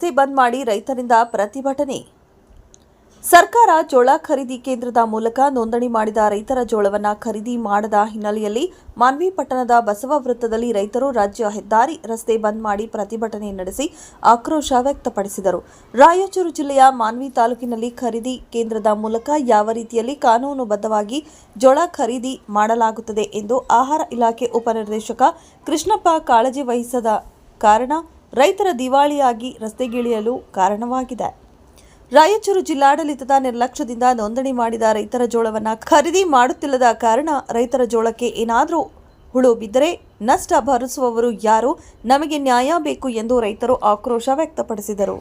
ರಸ್ತೆ ಬಂದ್ ಮಾಡಿ ರೈತರಿಂದ ಪ್ರತಿಭಟನೆ. ಸರ್ಕಾರ ಜೋಳ ಖರೀದಿ ಕೇಂದ್ರದ ಮೂಲಕ ನೋಂದಣಿ ಮಾಡಿದ ರೈತರ ಜೋಳವನ್ನು ಖರೀದಿ ಮಾಡದ ಹಿನ್ನೆಲೆಯಲ್ಲಿ ಮಾನ್ವಿ ಪಟ್ಟಣದ ಬಸವ ವೃತ್ತದಲ್ಲಿ ರೈತರು ರಾಜ್ಯ ಹೆದ್ದಾರಿ ರಸ್ತೆ ಬಂದ್ ಮಾಡಿ ಪ್ರತಿಭಟನೆ ನಡೆಸಿ ಆಕ್ರೋಶ ವ್ಯಕ್ತಪಡಿಸಿದರು. ರಾಯಚೂರು ಜಿಲ್ಲೆಯ ಮಾನ್ವಿ ತಾಲೂಕಿನಲ್ಲಿ ಖರೀದಿ ಕೇಂದ್ರದ ಮೂಲಕ ಯಾವ ರೀತಿಯಲ್ಲಿ ಕಾನೂನುಬದ್ಧವಾಗಿ ಜೋಳ ಖರೀದಿ ಮಾಡಲಾಗುತ್ತದೆ ಎಂದು ಆಹಾರ ಇಲಾಖೆ ಉಪನಿರ್ದೇಶಕ ಕೃಷ್ಣಪ್ಪ ಕಾಳಜಿ ವಹಿಸದ ಕಾರಣ ರೈತರ ದಿವಾಳಿಯಾಗಿ ರಸ್ತೆಗಿಳಿಯಲು ಕಾರಣವಾಗಿದೆ. ರಾಯಚೂರು ಜಿಲ್ಲಾಡಳಿತದ ನಿರ್ಲಕ್ಷ್ಯದಿಂದ ನೋಂದಣಿ ಮಾಡಿದ ರೈತರ ಜೋಳವನ್ನು ಖರೀದಿ ಮಾಡುತ್ತಿಲ್ಲದ ಕಾರಣ ರೈತರ ಜೋಳಕ್ಕೆ ಏನಾದರೂ ಹುಳು ಬಿದ್ದರೆ ನಷ್ಟ ಭರಿಸುವವರು ಯಾರು? ನಮಗೆ ನ್ಯಾಯ ಬೇಕು ಎಂದು ರೈತರು ಆಕ್ರೋಶ ವ್ಯಕ್ತಪಡಿಸಿದರು.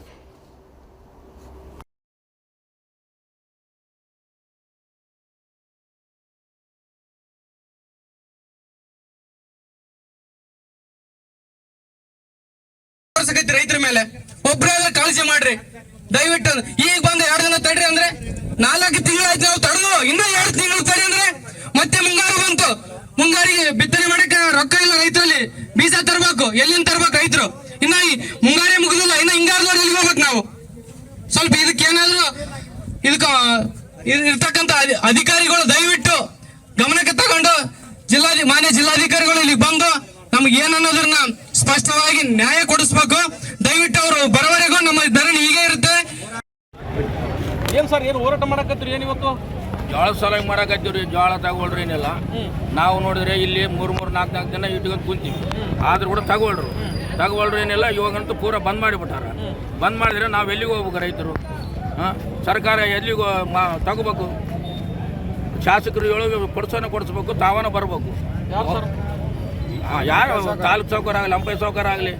ರೈತರ ಮೇಲೆ ಒಬ್ಬರೇ ಕಾಳಜಿ ಮಾಡ್ರಿ ದಯವಿಟ್ಟು. ಈಗ ಬಂದು 2 ದಿನ ತಡ್ರಿ ಅಂದ್ರೆ 4 ತಿಂಗಳಾಯ್ತು ನಾವು ತಡೆದು, ಇನ್ನೂ 2 ತಿಂಗಳು ತಡಿ ಅಂದ್ರೆ ಮತ್ತೆ ಮುಂಗಾರು ಬಂತು. ಮುಂಗಾರಿಗೆ ಬಿತ್ತನೆ ಮಾಡಕ್ಕೆ ರೊಕ್ಕ ಇಲ್ಲ ರೈತರಲ್ಲಿ. ಬೀಜ ತರಬೇಕು, ಎಲ್ಲಿಂದ ತರ್ಬೇಕು ರೈತರು? ಇನ್ನ ಈ ಮುಂಗಾರೇ ಮುಗಿದಿಲ್ಲ, ಇನ್ನ ಹಿಂಗಾರದವ್ರು ಎಲ್ಲಿ ಹೋಗ್ಬೇಕು ನಾವು? ಸ್ವಲ್ಪ ಇದಕ್ಕೇನಾದ್ರು ಇರ್ತಕ್ಕಂಥ ಅಧಿಕಾರಿಗಳು ದಯವಿಟ್ಟು ಗಮನಕ್ಕೆ ತಗೊಂಡು ಮಾನ್ಯ ಜಿಲ್ಲಾಧಿಕಾರಿಗಳು ಇಲ್ಲಿ ಬಂದು ನಮ್ಗೆ ಏನನ್ನೋದನ್ನ ಸ್ಪಷ್ಟವಾಗಿ ನ್ಯಾಯ ಕೊಡಿಸ್ಬೇಕು. ದಯವಿಟ್ಟು ಅವರು ಬರೋವರೆಗೂ ನಮ್ಮ ಧರಣಿ ಹೀಗೆ ಇರುತ್ತೆ. ಏನ್ ಸರ್, ಏನು ಹೋರಾಟ ಮಾಡಕತ್ತೀರಿ? ಏನ್ ಇವತ್ತು ಜೋಳ ಸಲಾಗಿ ಮಾಡಕತ್ತೀವ್ರಿ. ಜೋಳ ತಗೊಳ್ರಿ ಏನಿಲ್ಲ. ನಾವು ನೋಡಿದ್ರೆ ಇಲ್ಲಿ 3-4 ದಿನ ಇಟ್ಕೊಂಡು ಕುಂತೀವಿ, ಆದ್ರೂ ಕೂಡ ತಗೊಳ್ರು ಏನಿಲ್ಲ. ಇವಾಗಂತೂ ಪೂರ ಬಂದ್ ಮಾಡಿಬಿಟ್ಟಾರ. ಬಂದ್ ಮಾಡಿದ್ರೆ ನಾವು ಎಲ್ಲಿಗೆ ಹೋಗ್ಬೇಕು ರೈತರು? ಸರ್ಕಾರ ಎಲ್ಲಿಗೂ ತಗೋಬೇಕು? ಶಾಸಕರು ಹೇಳೋ ಕೊಡಿಸ್ಬೇಕು, ತಾವನ ಬರ್ಬೇಕು. ಯಾರು ತಾಲೂಕು ಸೌಕರ್ ಆಗಲಿ, ಅಂಪೈ ಸೌಕರ್ ಆಗಲಿ,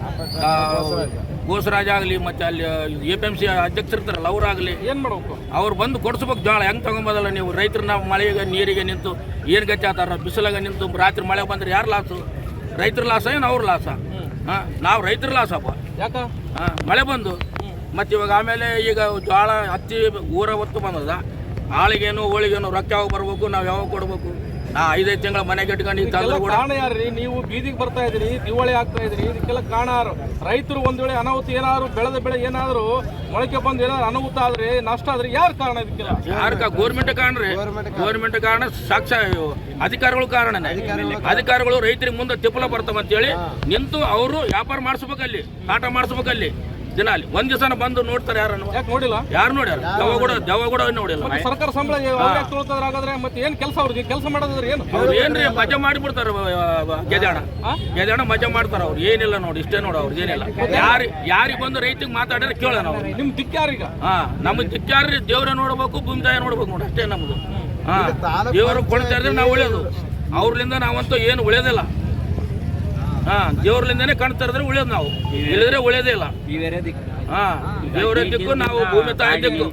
ಗೋಸರಾಜ ಆಗಲಿ, ಮತ್ತೆ ಅಲ್ಲಿ APMC ಅಧ್ಯಕ್ಷರಿರ್ತಾರಲ್ಲ ಅವರಾಗಲಿ, ಏನ್ ಮಾಡ್ಬೇಕು? ಅವ್ರು ಬಂದು ಕೊಡಿಸ್ಬೇಕು ಜೋಳ. ಹೆಂಗೆ ತಗೊಂಬೋದಲ್ಲ ನೀವು? ರೈತರು ನಾವು ಮಳೆಗೆ ನೀರಿಗೆ ನಿಂತು ಏನು ಗಚ್ಚಿ ಆತಾರ, ಬಿಸಿಲಾಗ ನಿಂತು ರಾತ್ರಿ ಮಳೆ ಬಂದ್ರೆ ಯಾರು ಲಾಸು? ರೈತರ ಲಾಸ ಏನು ಅವ್ರ ಲಾಸ? ನಾವು ರೈತರ ಲಾಸಪ್ಪ. ಯಾಕ? ಮಳೆ ಬಂದು ಮತ್ತು ಇವಾಗ ಆಮೇಲೆ ಈಗ ಜೋಳ ಹತ್ತಿ ಊರ ಹೊತ್ತು ಬಂದದ. ಆಳಿಗೇನು ಹೋಳಿಗೇನು ರೊಕ್ಕ ಯಾವಾಗ ಬರ್ಬೇಕು, ನಾವು ಯಾವಾಗ ಕೊಡ್ಬೇಕು? 5 ತಿಂಗಳ ಮನೆಗೆ ಇಟ್ಕೊಂಡು ಕಾರಣ ಯಾರ್ರಿ? ನೀವು ಬೀದಿಗೆ ಬರ್ತಾ ಇದ್ರಿ, ದಿವಾಳಿ ಆಗ್ತಾ ಇದ್ರಿ. ಇದಕ್ಕೆಲ್ಲ ಕಾರಣ ರೈತರು. ಒಂದ್ ವೇಳೆ ಅನಾಹುತ ಏನಾದ್ರು ಬೆಳೆದ ಬೆಳೆ ಏನಾದ್ರು ಮೊಳಕೆ ಬಂದು ಏನಾದ್ರು ಅನಾಹುತ ಆದ್ರೆ, ನಷ್ಟ ಆದ್ರೆ ಯಾರು ಕಾರಣ? ಇದಕ್ಕೆಲ್ಲ ಯಾರ? ಗೋರ್ಮೆಂಟ್ ಕಾರಣ ರೀ. ಗೋರ್ಮೆಂಟ್ ಕಾರಣ, ಸಾಕ್ಷ ಅಧಿಕಾರಿಗಳು ಕಾರಣನೇ. ಅಧಿಕಾರಿಗಳು ರೈತರಿಗೆ ಮುಂದೆ ತಿಪ್ಪಲ ಬರ್ತಾವಂತೇಳಿ ನಿಂತು ಅವರು ವ್ಯಾಪಾರ ಮಾಡಿಸ್ಬೇಕಲ್ಲಿ, ಆಟ ಮಾಡಿಸ್ಬೇಕಲ್ಲಿ. ದಿನಾಲಿ ಒಂದ್ ದಿವಸ ಬಂದು ನೋಡ್ತಾರೆ. ಯಾರನ್ನು ನೋಡಿಲ್ಲ? ಯಾರು ನೋಡ್ಯಾರ? ದೆವ್ವ ಕೂಡ ನೋಡಿಲ್ಲ. ಸರ್ಕಾರ ಸಂಬಳ ತೊಗೊಳ್ತಾದ್ರೆ ಮತ್ತೆ ಏನ್ ಕೆಲಸ? ಅವ್ರಿಗೆ ಕೆಲಸ ಮಾಡೋದ್ರೆ ಏನು? ಅವ್ರು ಏನ್ರಿ ಮಜಾ ಮಾಡಿಬಿಡ್ತಾರ. ಗೆದಾಣ ಮಜಾ ಮಾಡ್ತಾರ. ಅವ್ರು ಏನಿಲ್ಲ ನೋಡಿ, ಇಷ್ಟೇ ನೋಡ. ಅವ್ರಿಗೆ ಏನಿಲ್ಲ. ಯಾರಿಗೆ ಬಂದು ರೈತಿಗೆ ಮಾತಾಡಿದ್ರೆ ಕೇಳೋಣ. ಅವ್ರು ನಿಮ್ ದಿಕ್ಕಾರೀಗ? ನಮ್ಗೆ ದಿಕ್ಕಾರ್ರಿ ದೇವ್ರ ನೋಡ್ಬೇಕು, ಭೂಮಿ ತಾಯಿ ನೋಡ್ಬೇಕು ನೋಡಿ, ಅಷ್ಟೇ ನಮ್ದು. ದೇವರು ಕೊಡ್ತಾ ಇದ್ರೆ ನಾವು ಉಳಿಯೋದು. ಅವ್ರಲಿಂದ ನಾವಂತೂ ಏನು ಉಳಿಯೋದಿಲ್ಲ. ದೇವ್ರಲಿಂದಾನೇ ಕಾಣ್ತಾ ಇದ್ರೆ ಉಳಿಯೋದು. ನಾವು ಇಲ್ಲಿದ್ರೆ ಉಳಿಯೋದೇ ಇಲ್ಲ. ದೇವರ ದಿಕ್ಕು, ನಾವು ಭೂಮಿ ತಾಯಿ ದಿಕ್ಕು.